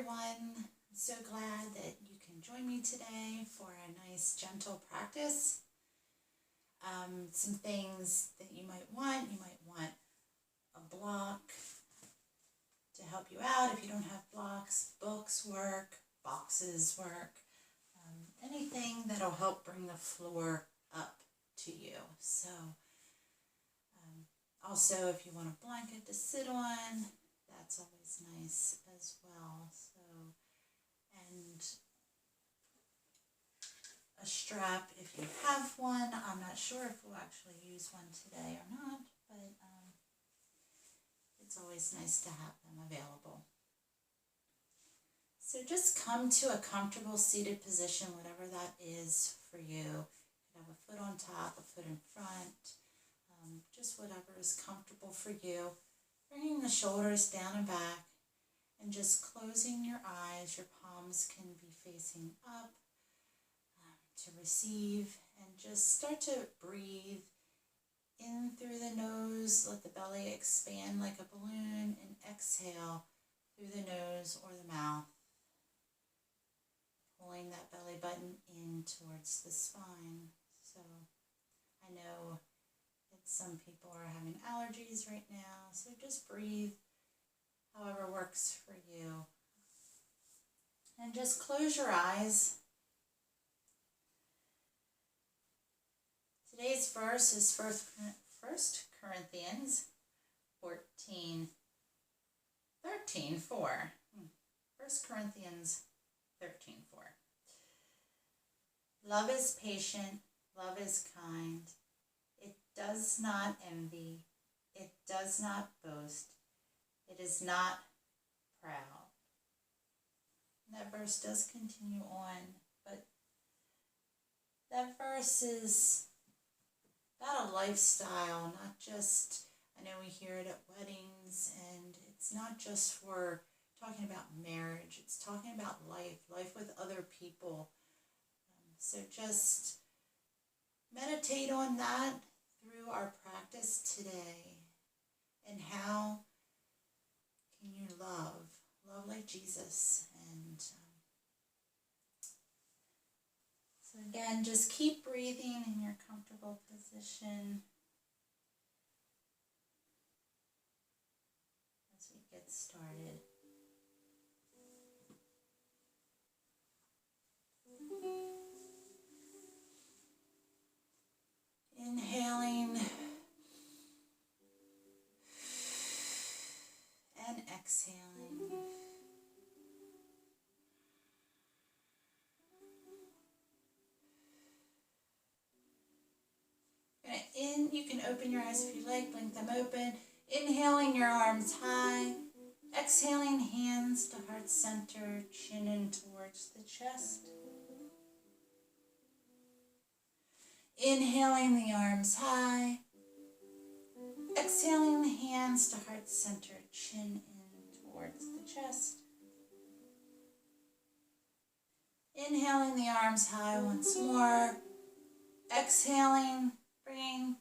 everyone. I'm so glad that you can join me today for a nice gentle practice. Some things that you might want a block to help you out if you don't have blocks. Books work, boxes work, anything that'll help bring the floor up to you. So also if you want a blanket to sit on, that's always nice as well. So, and a strap if you have one. I'm not sure if we'll actually use one today or not, but it's always nice to have them available. So just come to a comfortable seated position, whatever that is for you. You can have a foot on top, a foot in front, just whatever is comfortable for you. Bringing the shoulders down and back and just closing your eyes. Your palms can be facing up to receive, and just start to breathe in through the nose. Let the belly expand like a balloon, and exhale through the nose or the mouth, pulling that belly button in towards the spine. So I know that some people are having allergies right now, so just breathe however works for you. And just close your eyes. Today's verse is 1 Corinthians 13:4. 1 Corinthians 13:4. Love is patient, love is kind. It does not envy, it does not boast, it is not proud. And that verse does continue on, but that verse is about a lifestyle, not just, I know we hear it at weddings, and it's not just for talking about marriage, it's talking about life with other people. So just meditate on that through our practice today. And how can you love like Jesus? And so again, just keep breathing in your comfortable position as we get started. Inhaling and exhaling. You can open your eyes if you like, blink them open. Inhaling your arms high. Exhaling, hands to heart center, chin in towards the chest. Inhaling the arms high. Exhaling the hands to heart center, chin in towards the chest. Inhaling the arms high once more. Exhaling, bringing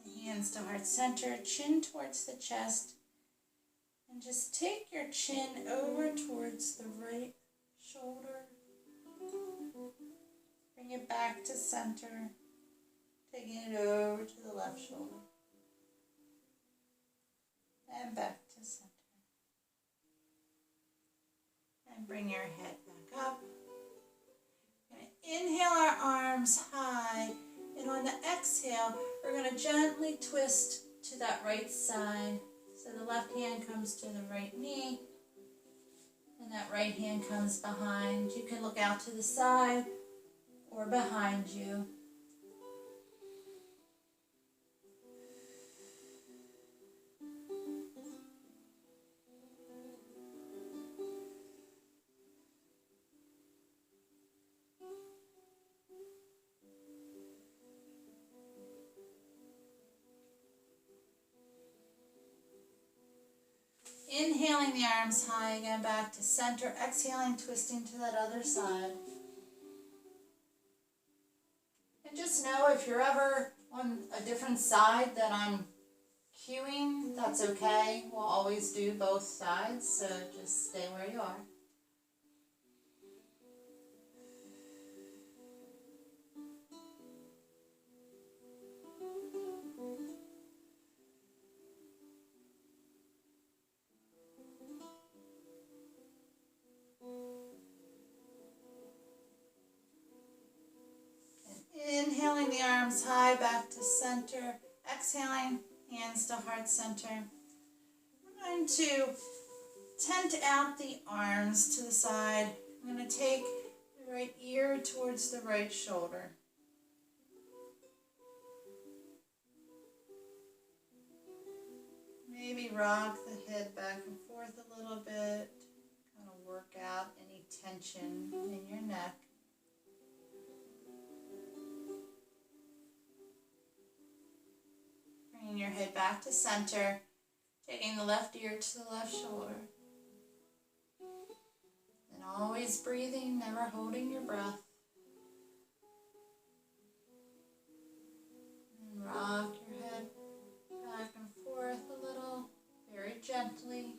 the hands to heart center, chin towards the chest. And just take your chin over towards the right shoulder. Bring it back to center. Taking it over to the left shoulder. And back to center. And bring your head back up. Inhale our arms high. And on the exhale, we're going to gently twist to that right side. So the left hand comes to the right knee. And that right hand comes behind. You can look out to the side or behind you. Inhaling the arms high again, back to center. Exhaling, twisting to that other side. And just know if you're ever on a different side that I'm cueing, that's okay. We'll always do both sides, so just stay where you are. Inhaling, the arms high back to center. Exhaling, hands to heart center. We're going to tent out the arms to the side. I'm going to take the right ear towards the right shoulder. Maybe rock the head back and forth a little bit. Kind of work out any tension in your neck. Bringing your head back to center. Taking the left ear to the left shoulder. And always breathing, never holding your breath. And rock your head back and forth a little, very gently.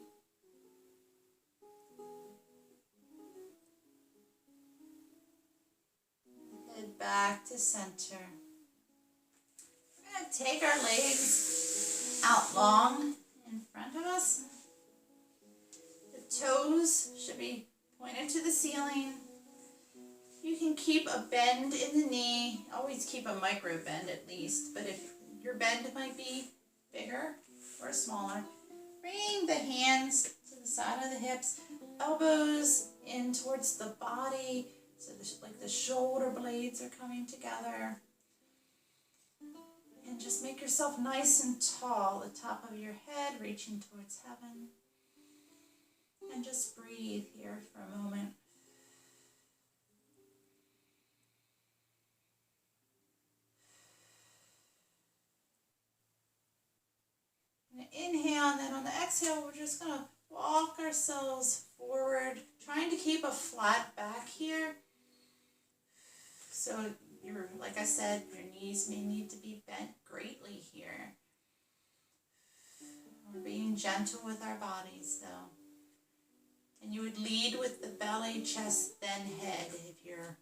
Head back to center. We're going to take our legs out long in front of us. The toes should be pointed to the ceiling. You can keep a bend in the knee. Always keep a micro bend at least, but if your bend might be bigger or smaller, bring the hands to the side of the hips, elbows in towards the body, so like the shoulder blades are coming together. And just make yourself nice and tall, the top of your head reaching towards heaven. And just breathe here for a moment. Inhale, and then on the exhale, we're just going to walk ourselves forward, trying to keep a flat back here. So like I said, your knees may need to be bent greatly here. We're being gentle with our bodies, though. And you would lead with the belly, chest, then head if you're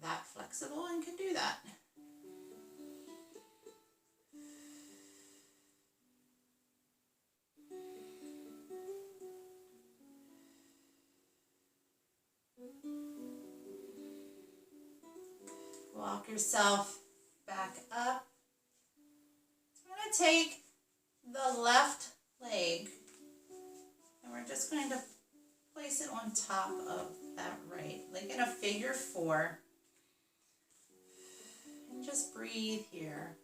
that flexible and can do that. Walk yourself back up. I'm going to take the left leg and we're just going to place it on top of that right, like in a figure four. And just breathe here.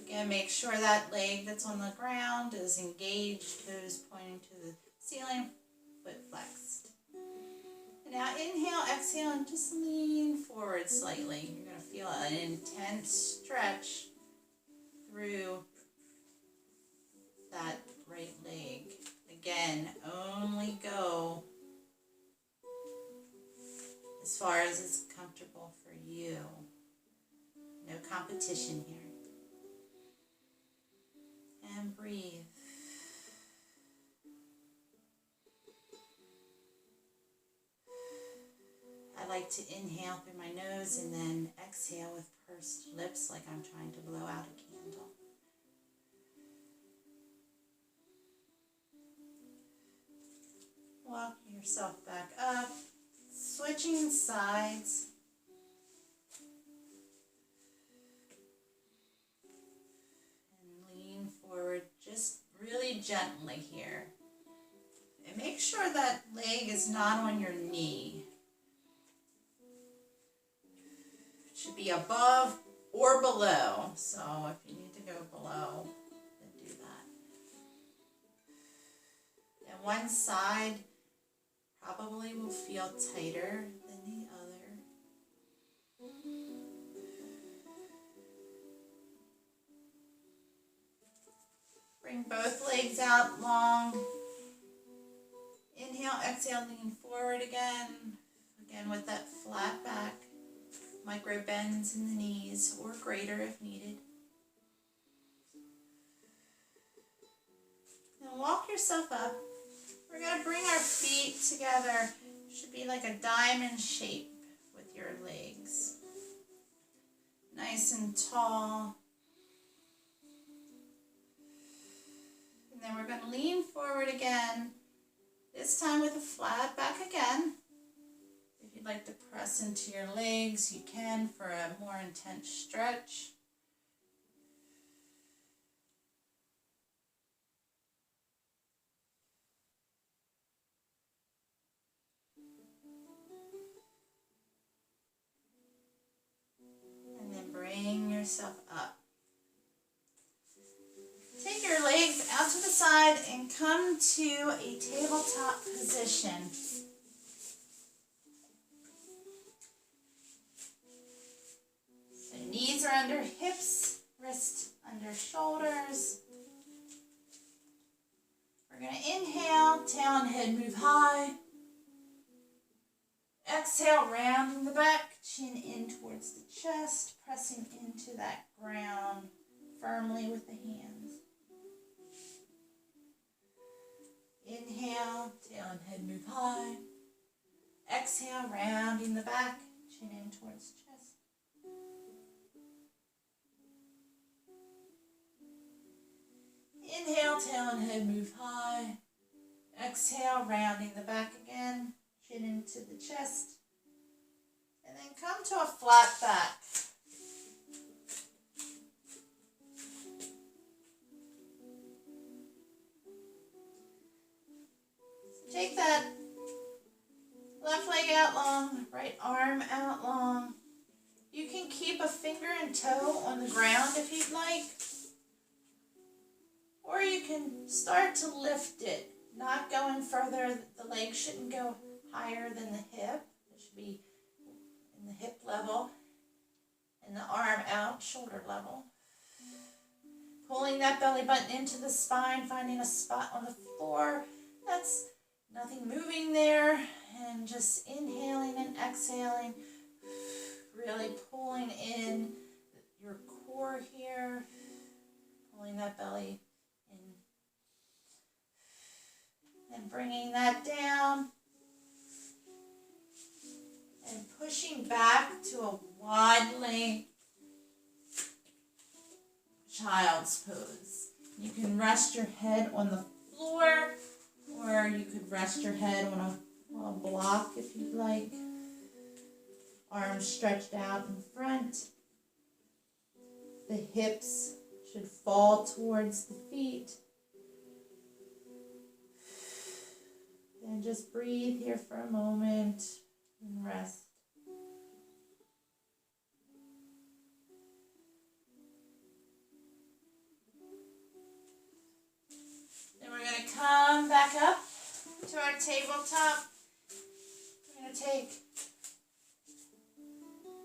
Again, make sure that leg that's on the ground is engaged, toes pointing to the ceiling, foot flexed. And now inhale, exhale, and just lean forward slightly. You're going to feel an intense stretch through that right leg. Again, only go as far as is comfortable for you. No competition here. And breathe. I like to inhale through my nose and then exhale with pursed lips like I'm trying to blow out a candle. Walk yourself back up, switching sides. And lean forward just really gently here. And make sure that leg is not on your knee. It should be above or below. So if you need to go below, then do that. And one side probably will feel tighter than the other. Bring both legs out long. Inhale, exhale, lean forward again. Again with that flat back. Micro bends in the knees or greater if needed. Now walk yourself up. We're going to bring our feet together. It should be like a diamond shape with your legs. Nice and tall. And then we're going to lean forward again. This time with a flat back again. If you you'd like to press into your legs, you can for a more intense stretch. And then bring yourself up. Take your legs out to the side and come to a tabletop position. So knees are under hips, wrists under shoulders. We're going to inhale, tail and head move high. Exhale, rounding the back, chin in towards the chest, pressing into that ground firmly with the hands. Inhale, tail and head move high. Exhale, rounding the back, chin in towards the chest. Inhale, tail and head move high. Exhale, rounding the back again, chin into the chest. And then come to a flat back. Take that left leg out long, right arm out long. You can keep a finger and toe on the ground if you'd like. Or you can start to lift it, not going further. The leg shouldn't go higher than the hip. It should be in the hip level and the arm out, shoulder level. Pulling that belly button into the spine, finding a spot on the floor. That's nothing moving there, and just inhaling and exhaling, really pulling in your core here, pulling that belly in, and bringing that down, and pushing back to a wide leg child's pose. You can rest your head on the floor, or you could rest your head on a block if you'd like. Arms stretched out in front. The hips should fall towards the feet. And just breathe here for a moment and rest. Then we're going to come back up to our tabletop. We're going to take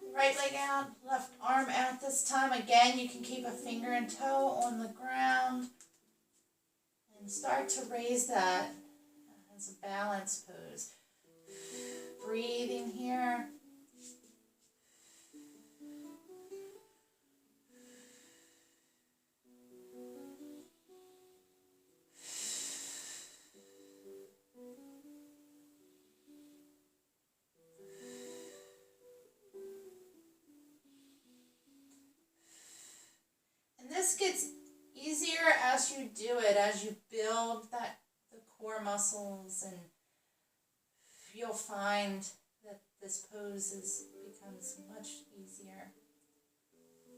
the right leg out, left arm out this time. Again, you can keep a finger and toe on the ground and start to raise that as a balance pose. Breathing here. This gets easier as you do it, as you build the core muscles, and you'll find that this pose becomes much easier.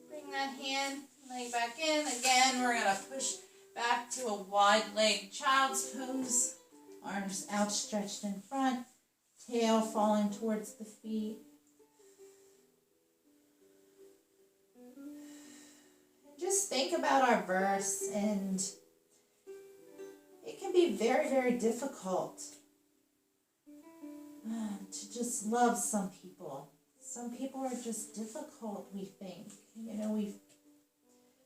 Bring that hand, leg back in. Again, we're going to push back to a wide leg child's pose. Arms outstretched in front, tail falling towards the feet. Just think about our verse, and it can be very, very difficult to just love some people. Some people are just difficult, we think.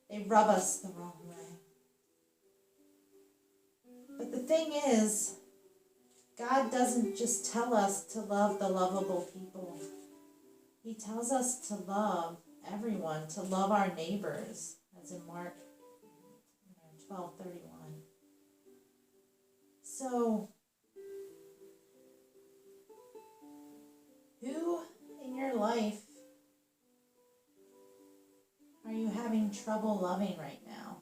They rub us the wrong way. But the thing is, God doesn't just tell us to love the lovable people. He tells us to love everyone, to love our neighbors. As in Mark 12:31. So, who in your life are you having trouble loving right now?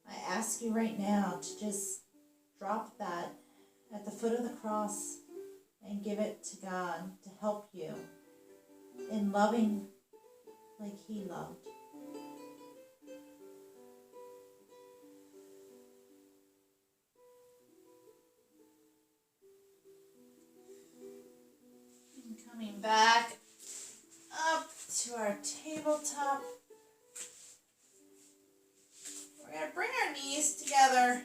I ask you right now to just drop that at the foot of the cross and give it to God to help you in loving like He loved. And coming back up to our tabletop. We're going to bring our knees together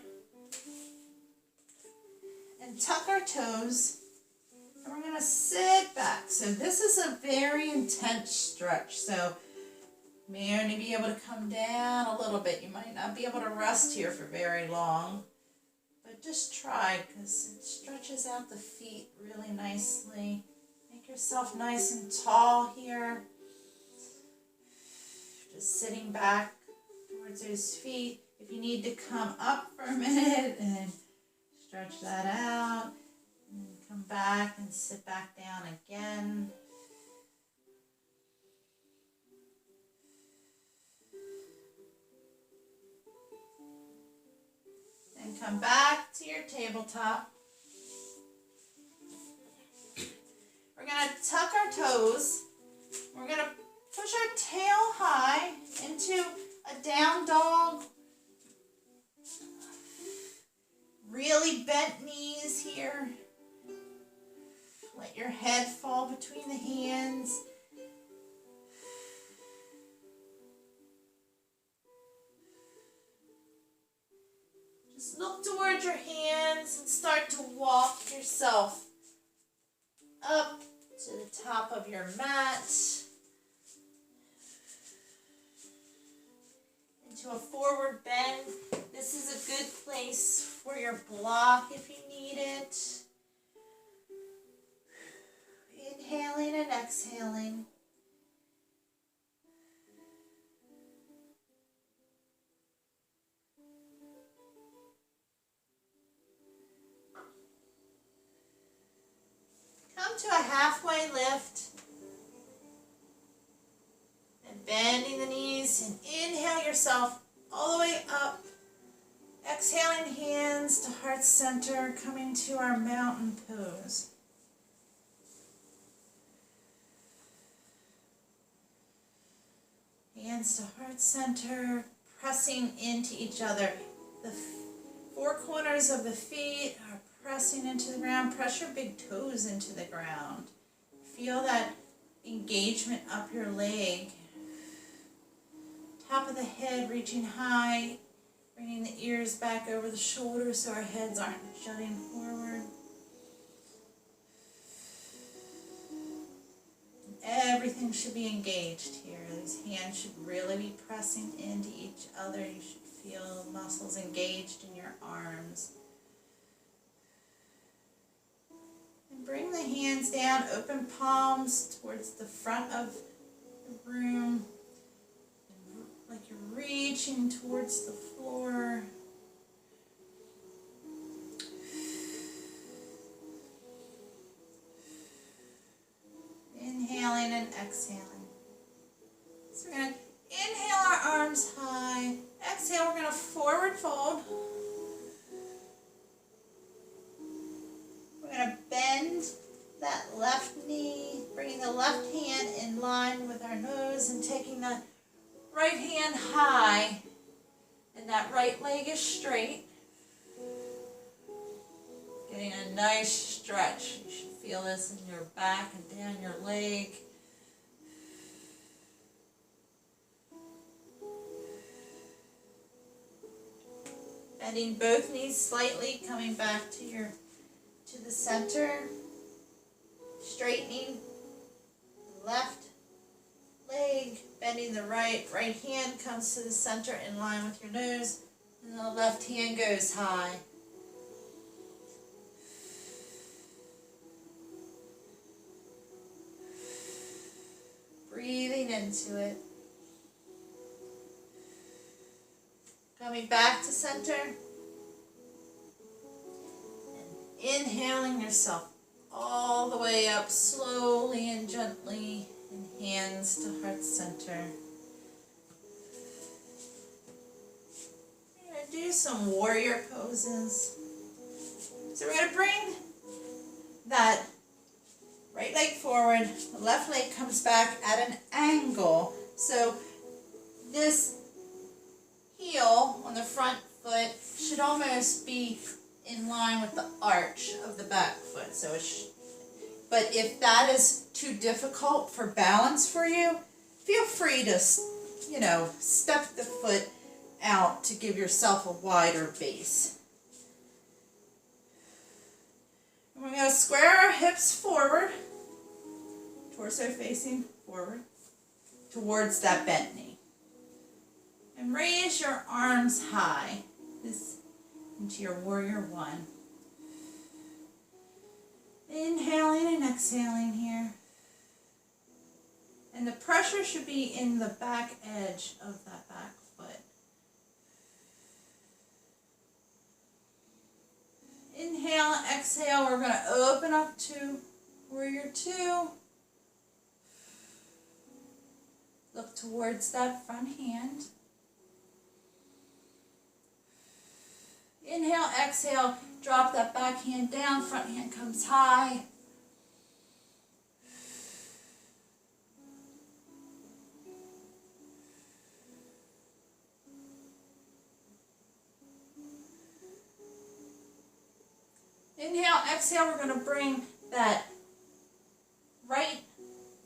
and tuck our toes. And we're going to sit back. So this is a very intense stretch. So you may only be able to come down a little bit. You might not be able to rest here for very long. But just try, because it stretches out the feet really nicely. Make yourself nice and tall here. Just sitting back towards those feet. If you need to come up for a minute and stretch that out, and come back and sit back down again. Then come back to your tabletop. We're going to tuck our toes. We're going to push our tail high into a down dog. Really bent knees here. Let your head fall between the hands. Just look towards your hands and start to walk yourself up to the top of your mat. Into a forward bend. This is a good place for your block if you need it. Inhaling and exhaling. Come to a halfway lift. And bending the knees and inhale yourself all the way up. Exhaling hands to heart center, coming to our mountain pose. Hands to heart center, pressing into each other. The four corners of the feet are pressing into the ground. Press your big toes into the ground. Feel that engagement up your leg. Top of the head reaching high. Bringing the ears back over the shoulders so our heads aren't jutting forward. Everything should be engaged here. These hands should really be pressing into each other. You should feel muscles engaged in your arms. And bring the hands down, open palms towards the front of the room. Like you're reaching towards the floor. Inhaling and exhaling. So we're going to inhale our arms high. Exhale, we're going to forward fold. We're going to bend that left knee, bringing the left hand in line with our nose and taking the right hand high, and that right leg is straight. Getting a nice stretch. You should feel this in your back and down your leg. Bending both knees slightly, coming back to the center. Straightening the left leg, bending the right hand comes to the center in line with your nose, and the left hand goes high. Breathing into it. Coming back to center. And inhaling yourself all the way up slowly and gently. And hands to heart center. We're going to do some warrior poses. So we're going to bring that right leg forward, the left leg comes back at an angle. So this heel on the front foot should almost be in line with the arch of the back foot. So but if that is too difficult for balance for you, feel free to, step the foot out to give yourself a wider base. And we're going to square our hips forward, torso facing forward, towards that bent knee. And raise your arms high. This into your warrior one. Inhaling and exhaling here. And the pressure should be in the back edge of that back foot. Inhale, exhale. We're going to open up to warrior two. Look towards that front hand. Inhale, exhale, drop that back hand down, front hand comes high. Inhale, exhale, we're going to bring that right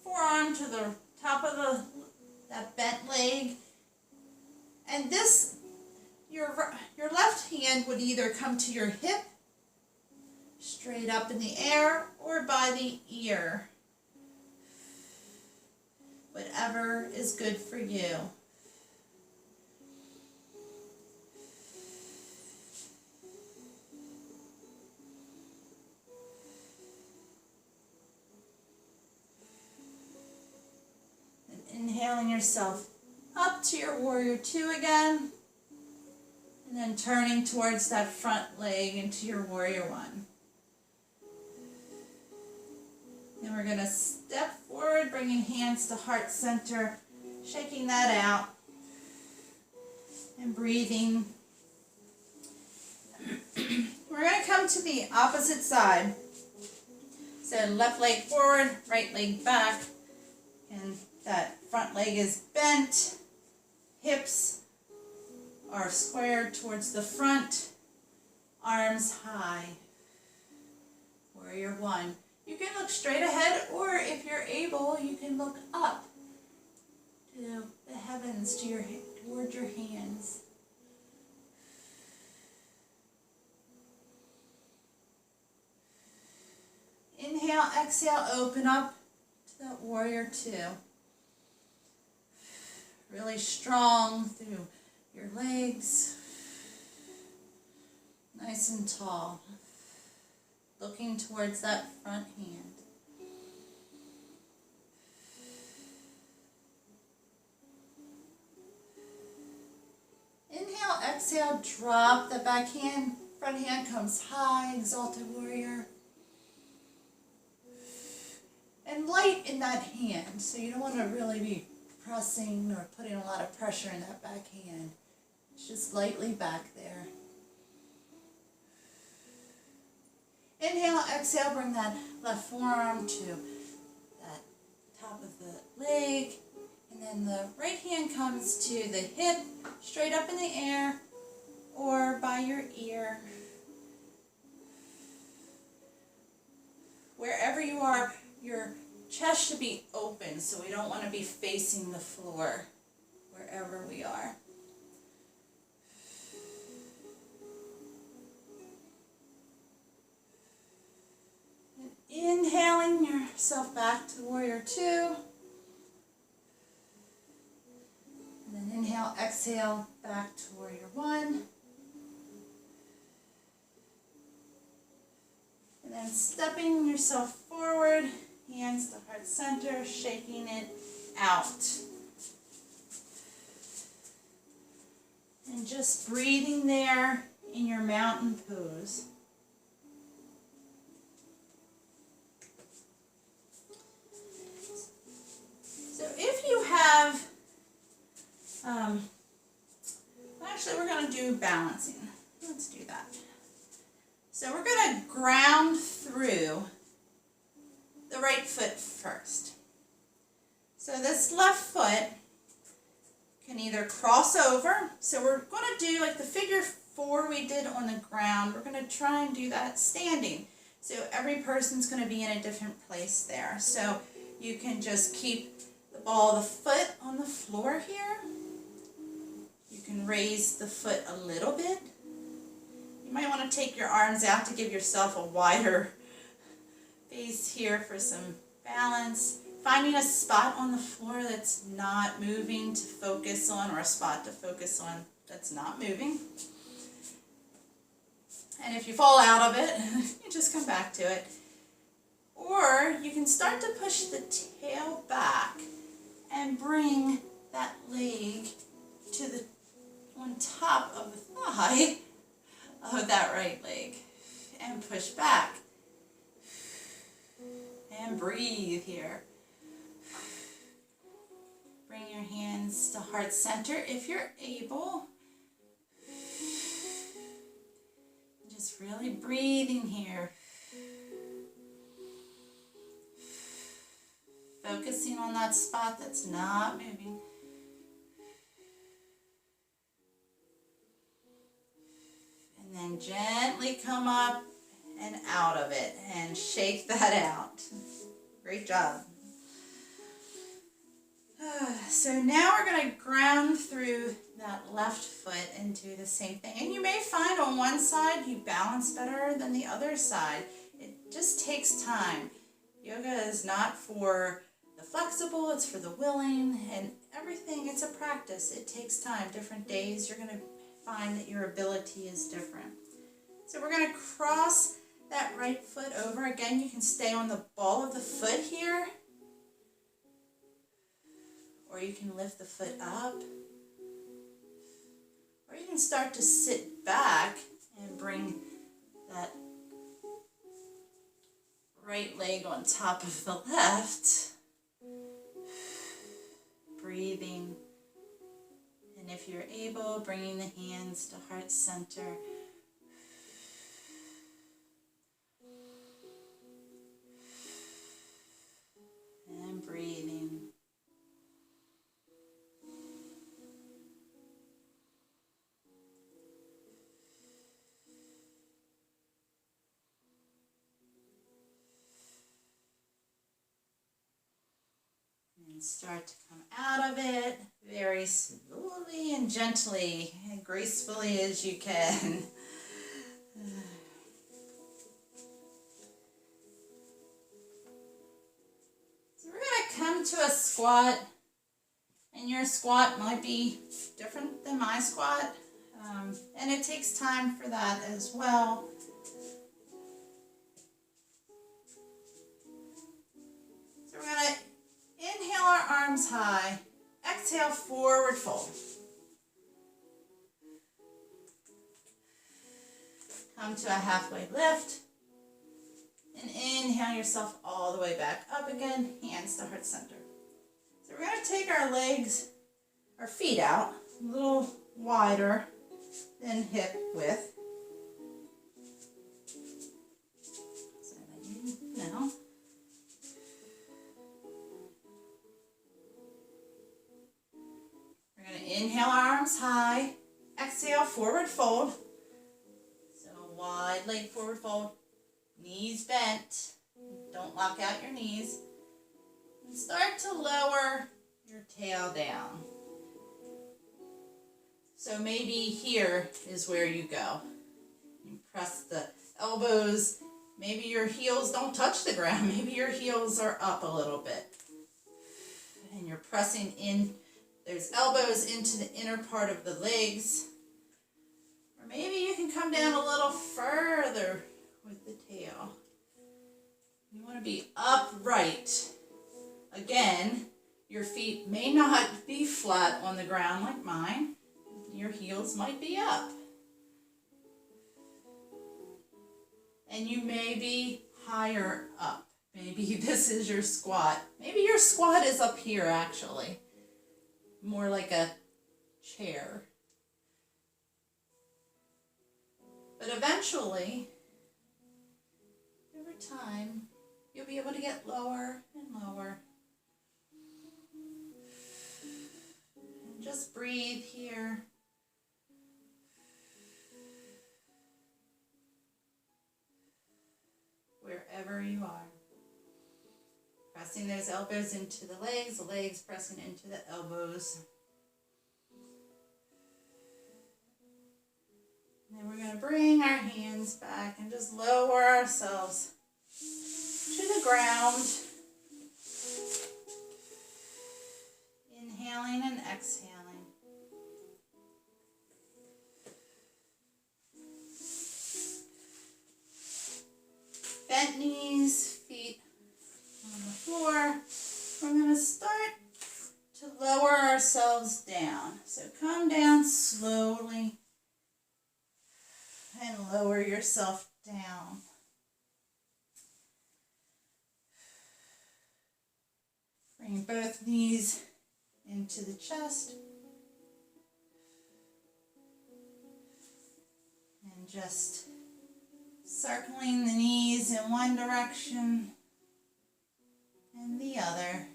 forearm to the top of that bent leg. And this, your left hand would either come to your hip, straight up in the air, or by the ear. Whatever is good for you. And inhaling yourself up to your warrior two again. And then turning towards that front leg into your warrior one. Then we're going to step forward, bringing hands to heart center, shaking that out, and breathing. We're going to come to the opposite side. So left leg forward, right leg back, and that front leg is bent, hips are squared towards the front, arms high. Warrior one. You can look straight ahead, or if you're able, you can look up to the heavens, towards your hands. Inhale, exhale, open up to that warrior two. Really strong through your legs, nice and tall, looking towards that front hand. Inhale, exhale, drop the back hand, front hand comes high, exalted warrior. And light in that hand, so you don't want to really be pressing or putting a lot of pressure in that back hand. It's just lightly back there. Inhale, exhale, bring that left forearm to that top of the leg. And then the right hand comes to the hip, straight up in the air, or by your ear. Wherever you are, your chest should be open, so we don't want to be facing the floor wherever we are. And inhaling yourself back to warrior two. And then inhale, exhale, back to warrior one. And then stepping yourself forward, hands to heart center, shaking it out. And just breathing there in your mountain pose. So if you have, actually we're going to do balancing. Let's do that. So we're going to on the ground, we're going to try and do that standing. So every person's going to be in a different place there. So you can just keep the ball of the foot on the floor here. You can raise the foot a little bit. You might want to take your arms out to give yourself a wider base here for some balance. Finding a spot on the floor that's not moving to focus on, or a spot to focus on that's not moving. And if you fall out of it, you just come back to it. Or you can start to push the tail back and bring that leg to the on top of the thigh of that right leg. And push back. And breathe here. Bring your hands to heart center if you're able. Just really breathing here. Focusing on that spot that's not moving. And then gently come up and out of it and shake that out. Great job. So now we're going to ground through that left foot and do the same thing. And you may find on one side you balance better than the other side. It just takes time. Yoga is not for the flexible, it's for the willing, and everything, it's a practice. It takes time. Different days you're going to find that your ability is different. So we're going to cross that right foot over. Again, you can stay on the ball of the foot here, or you can lift the foot up, or you can start to sit back and bring that right leg on top of the left. Breathing. And if you're able, bringing the hands to heart center. And breathing. And start to come out of it very slowly and gently and gracefully as you can. So we're going to come to a squat, and your squat might be different than my squat, and it takes time for that as well. So we're going to inhale our arms high, exhale, forward fold. Come to a halfway lift, and inhale yourself all the way back up again, hands to heart center. So we're going to take our legs, our feet out, a little wider than hip width. So now. Inhale, arms high. Exhale, forward fold. So wide leg forward fold. Knees bent. Don't lock out your knees. And start to lower your tail down. So maybe here is where you go. You press the elbows. Maybe your heels don't touch the ground. Maybe your heels are up a little bit. And you're pressing in. There's elbows into the inner part of the legs. Or maybe you can come down a little further with the tail. You want to be upright. Again, your feet may not be flat on the ground like mine. Your heels might be up. And you may be higher up. Maybe this is your squat. Maybe your squat is up here actually. More like a chair. But eventually, over time, you'll be able to get lower and lower. And just breathe here. wherever you are. Pressing those elbows into the legs pressing into the elbows. And then we're going to bring our hands back and just lower ourselves to the ground. Inhaling and exhaling. Bent knees, feet on the floor. We're going to start to lower ourselves down. So come down slowly and lower yourself down. Bring both knees into the chest. And just circling the knees in one direction and the other.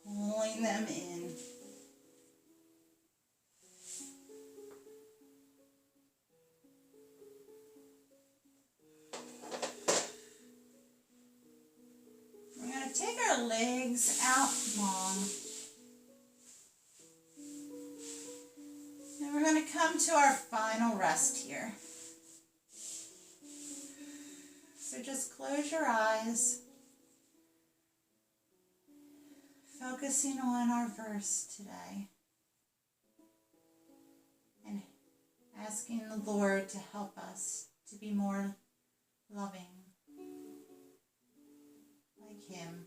Pulling them in. We're going to take our legs out long. And we're going to come to our final rest here. So just close your eyes, focusing on our verse today and asking the Lord to help us to be more loving like Him.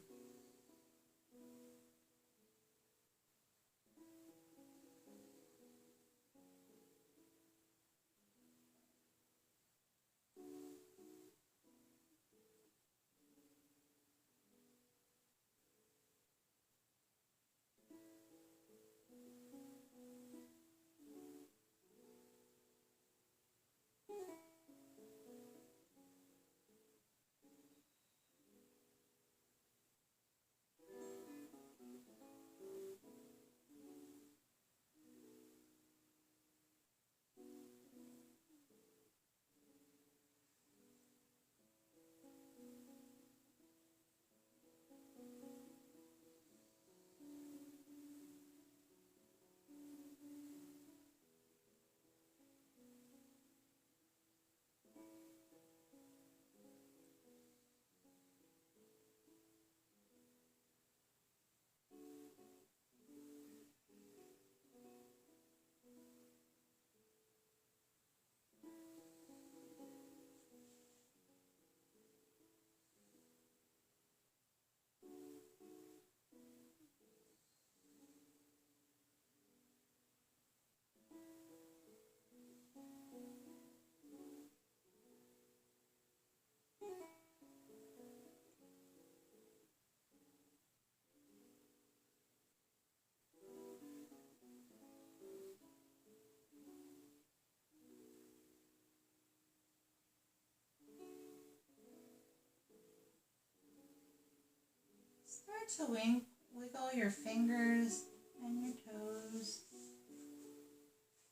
Start to wiggle your fingers and your toes,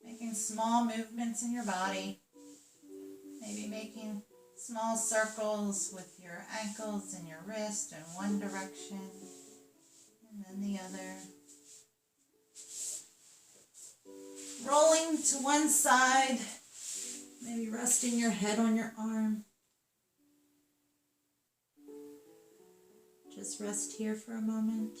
making small movements in your body, maybe making small circles with your ankles and your wrist in one direction and then the other. Rolling to one side, maybe resting your head on your arm. Just rest here for a moment.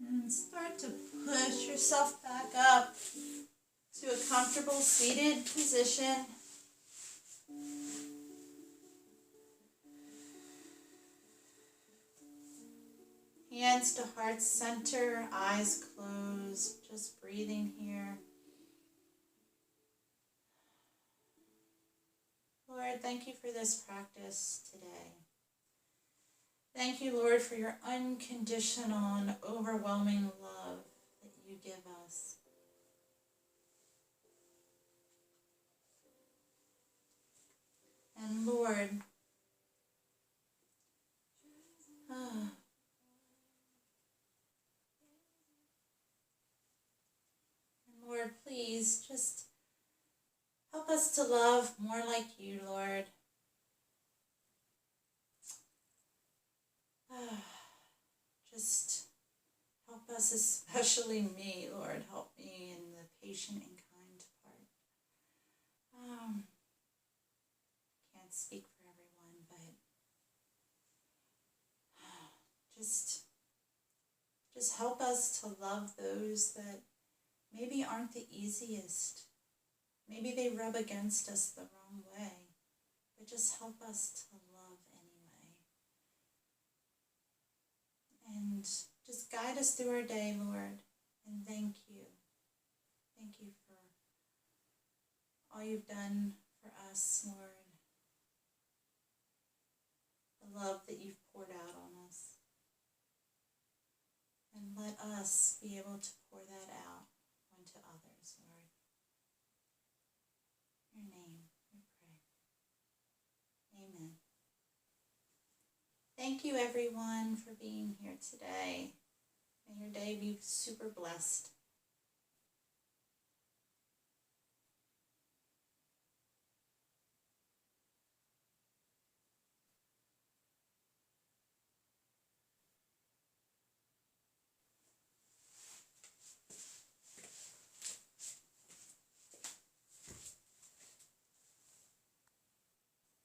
And start to push yourself back up to a comfortable seated position. Hands to heart center, eyes closed, just breathing here. Lord, thank you for this practice today. Thank you, Lord, for your unconditional and overwhelming love. you give us. And Lord, and Lord, please just help us to love more like you, Lord. Just help us, especially me, Lord. Help me in the patient and kind part. Can't speak for everyone, but just help us to love those that maybe aren't the easiest. Maybe they rub against us the wrong way, but just help us to love anyway. And just guide us through our day, Lord, and thank you. Thank you for all you've done for us, Lord. The love that you've poured out on us. And let us be able to pour that out onto others, Lord. In your name we pray. Amen. Thank you, everyone, for being here today. May your day be super blessed.